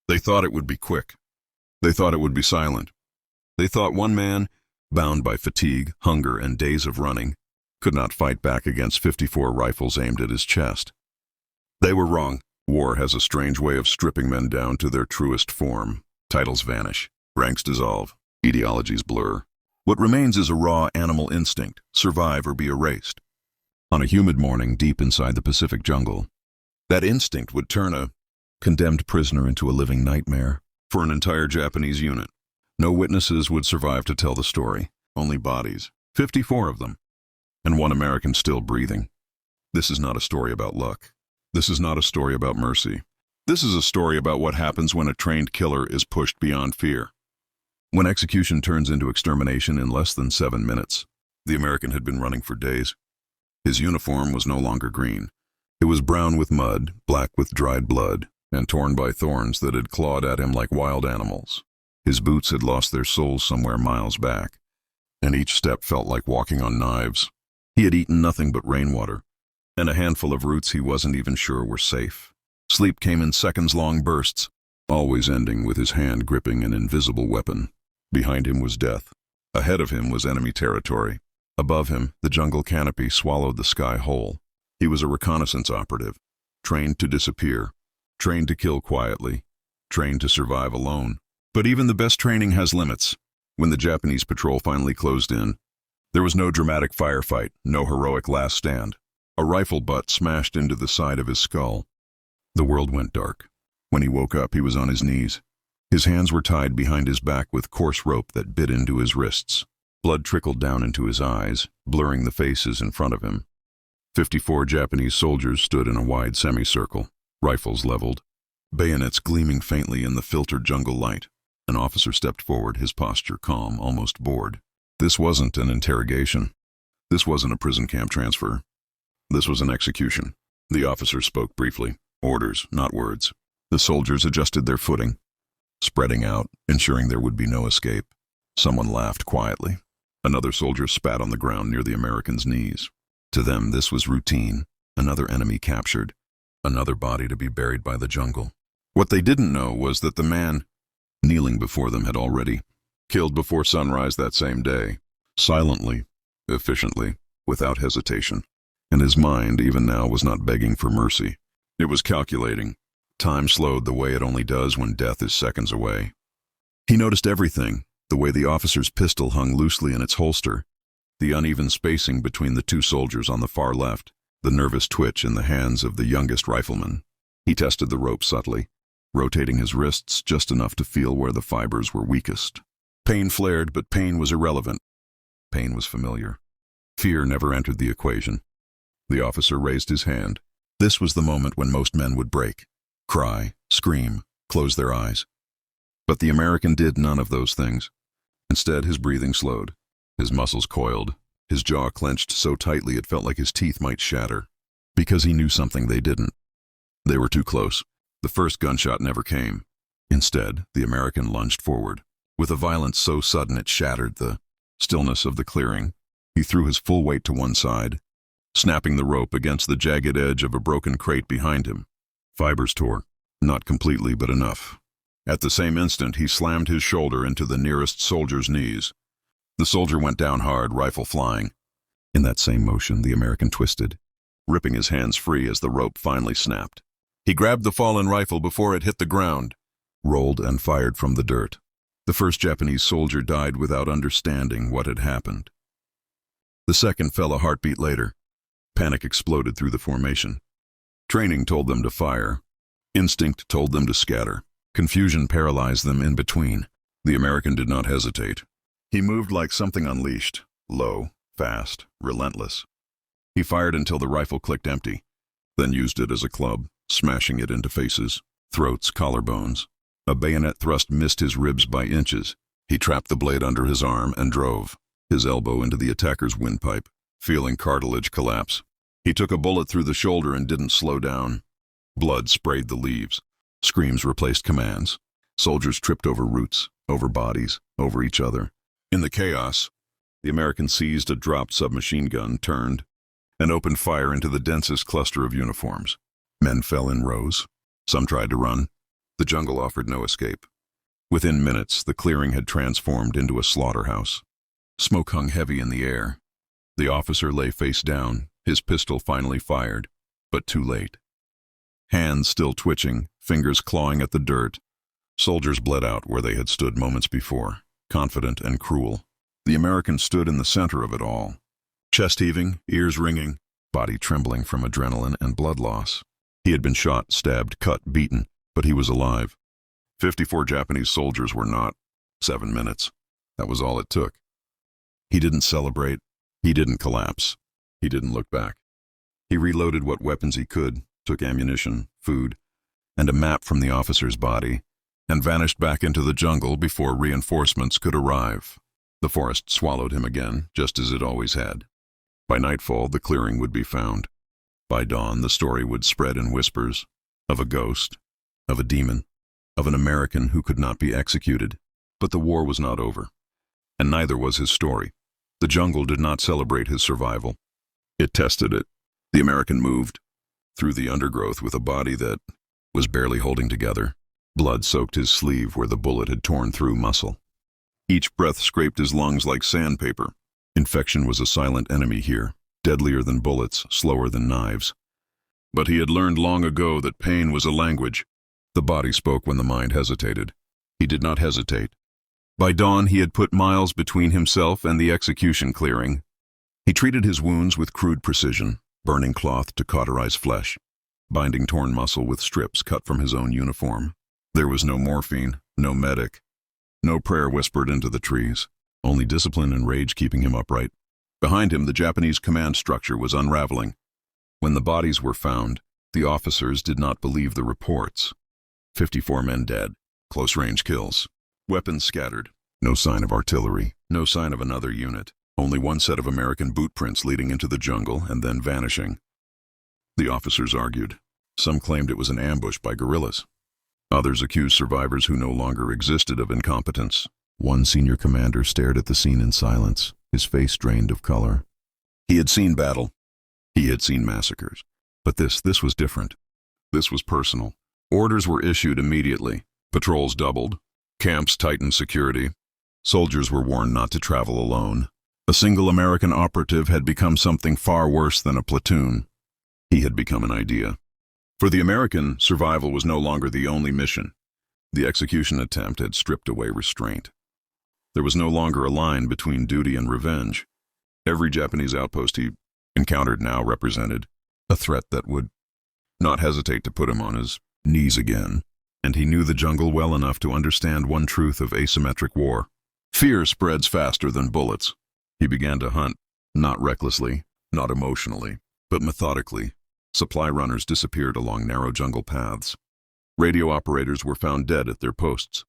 They thought it would be quick. They thought it would be silent. They thought one man, bound by fatigue, hunger, and days of running, could not fight back against 54 rifles aimed at his chest. They were wrong. War has a strange way of stripping men down to their truest form. Titles vanish, ranks dissolve, ideologies blur. What remains is a raw animal instinct, survive or be erased. On a humid morning deep inside the Pacific jungle, that instinct would turn a condemned prisoner into a living nightmare for an entire Japanese unit. No witnesses would survive to tell the story, only bodies, 54 of them, and one American still breathing. This is not a story about luck. This is not a story about mercy. This is a story about what happens when a trained killer is pushed beyond fear. When execution turns into extermination in less than 7 minutes, the American had been running for days. His uniform was no longer green. It was brown with mud, black with dried blood, and torn by thorns that had clawed at him like wild animals. His boots had lost their soles somewhere miles back, and each step felt like walking on knives. He had eaten nothing but rainwater, and a handful of roots he wasn't even sure were safe. Sleep came in seconds-long bursts, always ending with his hand gripping an invisible weapon. Behind him was death. Ahead of him was enemy territory. Above him, the jungle canopy swallowed the sky whole. He was a reconnaissance operative, trained to disappear, trained to kill quietly, trained to survive alone. But even the best training has limits. When the Japanese patrol finally closed in, there was no dramatic firefight, no heroic last stand. A rifle butt smashed into the side of his skull. The world went dark. When he woke up, he was on his knees. His hands were tied behind his back with coarse rope that bit into his wrists. Blood trickled down into his eyes, blurring the faces in front of him. 54 Japanese soldiers stood in a wide semicircle, rifles leveled, bayonets gleaming faintly in the filtered jungle light. An officer stepped forward, his posture calm, almost bored. This wasn't an interrogation. This wasn't a prison camp transfer. This was an execution. The officer spoke briefly. Orders, not words. The soldiers adjusted their footing, spreading out, ensuring there would be no escape. Someone laughed quietly. Another soldier spat on the ground near the American's knees. To them, this was routine. Another enemy captured. Another body to be buried by the jungle. What they didn't know was that the man kneeling before them had already killed before sunrise that same day, silently, efficiently, without hesitation. And his mind, even now, was not begging for mercy. It was calculating. Time slowed the way it only does when death is seconds away. He noticed everything, the way the officer's pistol hung loosely in its holster, the uneven spacing between the two soldiers on the far left, the nervous twitch in the hands of the youngest rifleman. He tested the rope subtly, rotating his wrists just enough to feel where the fibers were weakest. Pain flared, but pain was irrelevant. Pain was familiar. Fear never entered the equation. The officer raised his hand. This was the moment when most men would break, cry, scream, close their eyes. But the American did none of those things. Instead, his breathing slowed, his muscles coiled, his jaw clenched so tightly it felt like his teeth might shatter. Because he knew something they didn't. They were too close. The first gunshot never came. Instead, the American lunged forward. With a violence so sudden it shattered the stillness of the clearing, he threw his full weight to one side, snapping the rope against the jagged edge of a broken crate behind him. Fibers tore, not completely but enough. At the same instant, he slammed his shoulder into the nearest soldier's knees. The soldier went down hard, rifle flying. In that same motion, the American twisted, ripping his hands free as the rope finally snapped. He grabbed the fallen rifle before it hit the ground, rolled and fired from the dirt. The first Japanese soldier died without understanding what had happened. The second fell a heartbeat later. Panic exploded through the formation. Training told them to fire. Instinct told them to scatter. Confusion paralyzed them in between. The American did not hesitate. He moved like something unleashed, low, fast, relentless. He fired until the rifle clicked empty, then used it as a club, smashing it into faces, throats, collarbones. A bayonet thrust missed his ribs by inches. He trapped the blade under his arm and drove, his elbow into the attacker's windpipe, feeling cartilage collapse. He took a bullet through the shoulder and didn't slow down. Blood sprayed the leaves. Screams replaced commands. Soldiers tripped over roots, over bodies, over each other. In the chaos, the American seized a dropped submachine gun, turned, and opened fire into the densest cluster of uniforms. Men fell in rows. Some tried to run. The jungle offered no escape. Within minutes, the clearing had transformed into a slaughterhouse. Smoke hung heavy in the air. The officer lay face down, his pistol finally fired, but too late. Hands still twitching, fingers clawing at the dirt, soldiers bled out where they had stood moments before, confident and cruel. The American stood in the center of it all. Chest heaving, ears ringing, body trembling from adrenaline and blood loss. He had been shot, stabbed, cut, beaten, but he was alive. 54 Japanese soldiers were not. 7 minutes. That was all it took. He didn't celebrate. He didn't collapse. He didn't look back. He reloaded what weapons he could, took ammunition, food, and a map from the officer's body, and vanished back into the jungle before reinforcements could arrive. The forest swallowed him again, just as it always had. By nightfall, the clearing would be found. By dawn, the story would spread in whispers, of a ghost, of a demon, of an American who could not be executed. But the war was not over, and neither was his story. The jungle did not celebrate his survival. It tested it. The American moved through the undergrowth with a body that was barely holding together. Blood soaked his sleeve where the bullet had torn through muscle. Each breath scraped his lungs like sandpaper. Infection was a silent enemy here, deadlier than bullets, slower than knives. But he had learned long ago that pain was a language. The body spoke when the mind hesitated. He did not hesitate. By dawn, he had put miles between himself and the execution clearing. He treated his wounds with crude precision, burning cloth to cauterize flesh, binding torn muscle with strips cut from his own uniform. There was no morphine, no medic, no prayer whispered into the trees, only discipline and rage keeping him upright. Behind him, the Japanese command structure was unraveling. When the bodies were found, the officers did not believe the reports. 54 men dead, close-range kills, weapons scattered, no sign of artillery, no sign of another unit, only one set of American boot prints leading into the jungle and then vanishing. The officers argued. Some claimed it was an ambush by guerrillas. Others accused survivors who no longer existed of incompetence. One senior commander stared at the scene in silence, his face drained of color. He had seen battle. He had seen massacres. But this was different. This was personal. Orders were issued immediately. Patrols doubled. Camps tightened security. Soldiers were warned not to travel alone. A single American operative had become something far worse than a platoon. He had become an idea. For the American, survival was no longer the only mission. The execution attempt had stripped away restraint. There was no longer a line between duty and revenge. Every Japanese outpost he encountered now represented a threat that would not hesitate to put him on his knees again. And he knew the jungle well enough to understand one truth of asymmetric war. Fear spreads faster than bullets. He began to hunt, not recklessly, not emotionally, but methodically. Supply runners disappeared along narrow jungle paths. Radio operators were found dead at their posts,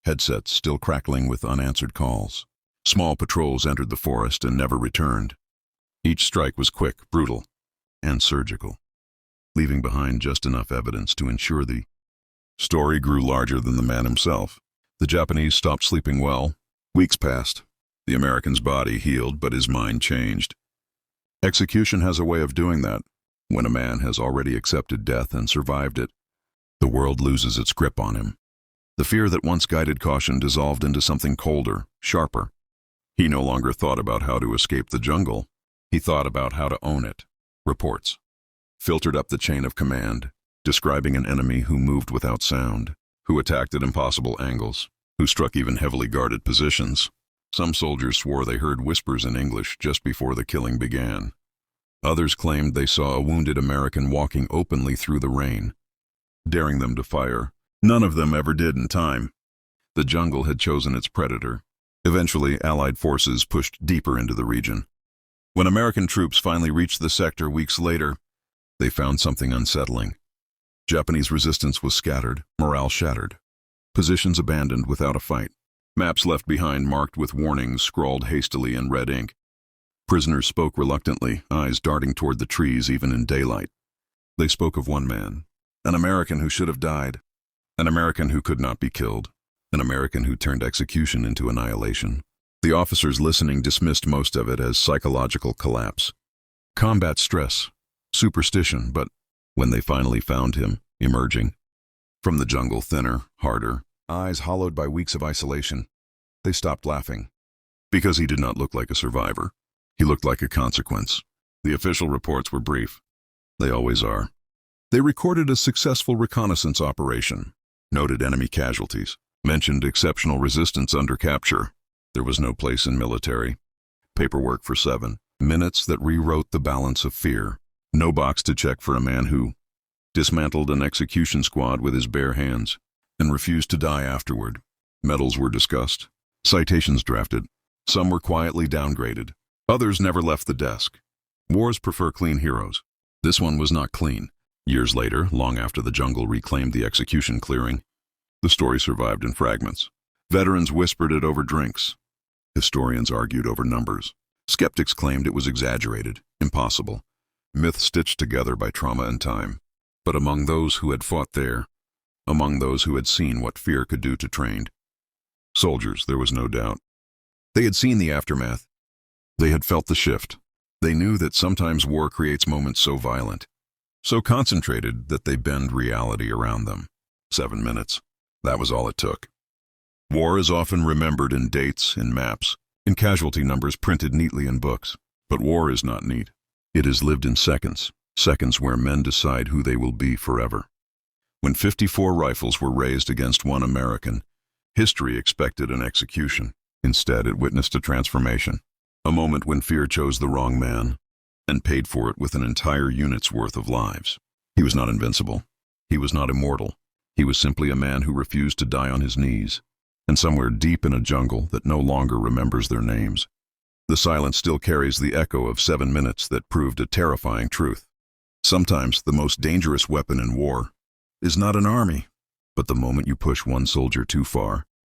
headsets still crackling with unanswered calls. Small patrols entered the forest and never returned. Each strike was quick, brutal, and surgical, leaving behind just enough evidence to ensure the story grew larger than the man himself. The Japanese stopped sleeping well. Weeks passed. The American's body healed, but his mind changed. Execution has a way of doing that. When a man has already accepted death and survived it, the world loses its grip on him. The fear that once guided caution dissolved into something colder, sharper. He no longer thought about how to escape the jungle. He thought about how to own it. Reports filtered up the chain of command, describing an enemy who moved without sound, who attacked at impossible angles, who struck even heavily guarded positions. Some soldiers swore they heard whispers in English just before the killing began. Others claimed they saw a wounded American walking openly through the rain, daring them to fire. None of them ever did in time. The jungle had chosen its predator. Eventually, Allied forces pushed deeper into the region. When American troops finally reached the sector weeks later, they found something unsettling. Japanese resistance was scattered, morale shattered. Positions abandoned without a fight. Maps left behind marked with warnings scrawled hastily in red ink. Prisoners spoke reluctantly, eyes darting toward the trees even in daylight. They spoke of one man, an American who should have died, an American who could not be killed, an American who turned execution into annihilation. The officers listening dismissed most of it as psychological collapse, combat stress, superstition, but when they finally found him, emerging, From the jungle, thinner, harder, eyes hollowed by weeks of isolation, they stopped laughing. Because he did not look like a survivor. He looked like a consequence. The official reports were brief. They always are. They recorded a successful reconnaissance operation, noted enemy casualties, mentioned exceptional resistance under capture. There was no place in military. Paperwork for 7 minutes that rewrote the balance of fear. No box to check for a man who dismantled an execution squad with his bare hands and refused to die afterward. Medals were discussed. Citations drafted. Some were quietly downgraded. Others never left the desk. Wars prefer clean heroes. This one was not clean. Years later, long after the jungle reclaimed the execution clearing, the story survived in fragments. Veterans whispered it over drinks. Historians argued over numbers. Skeptics claimed it was exaggerated, impossible, myth stitched together by trauma and time. But among those who had fought there, among those who had seen what fear could do to trained soldiers, there was no doubt. They had seen the aftermath. They had felt the shift. They knew that sometimes war creates moments so violent, so concentrated that they bend reality around them. 7 minutes. That was all it took. War is often remembered in dates, in maps, in casualty numbers printed neatly in books. But war is not neat. It is lived in seconds, seconds where men decide who they will be forever. When 54 rifles were raised against one American, history expected an execution. Instead, it witnessed a transformation. A moment when fear chose the wrong man and paid for it with an entire unit's worth of lives. He was not invincible. He was not immortal. He was simply a man who refused to die on his knees. And somewhere deep in a jungle that no longer remembers their names, the silence still carries the echo of 7 minutes that proved a terrifying truth. Sometimes the most dangerous weapon in war is not an army, but the moment you push one soldier too far,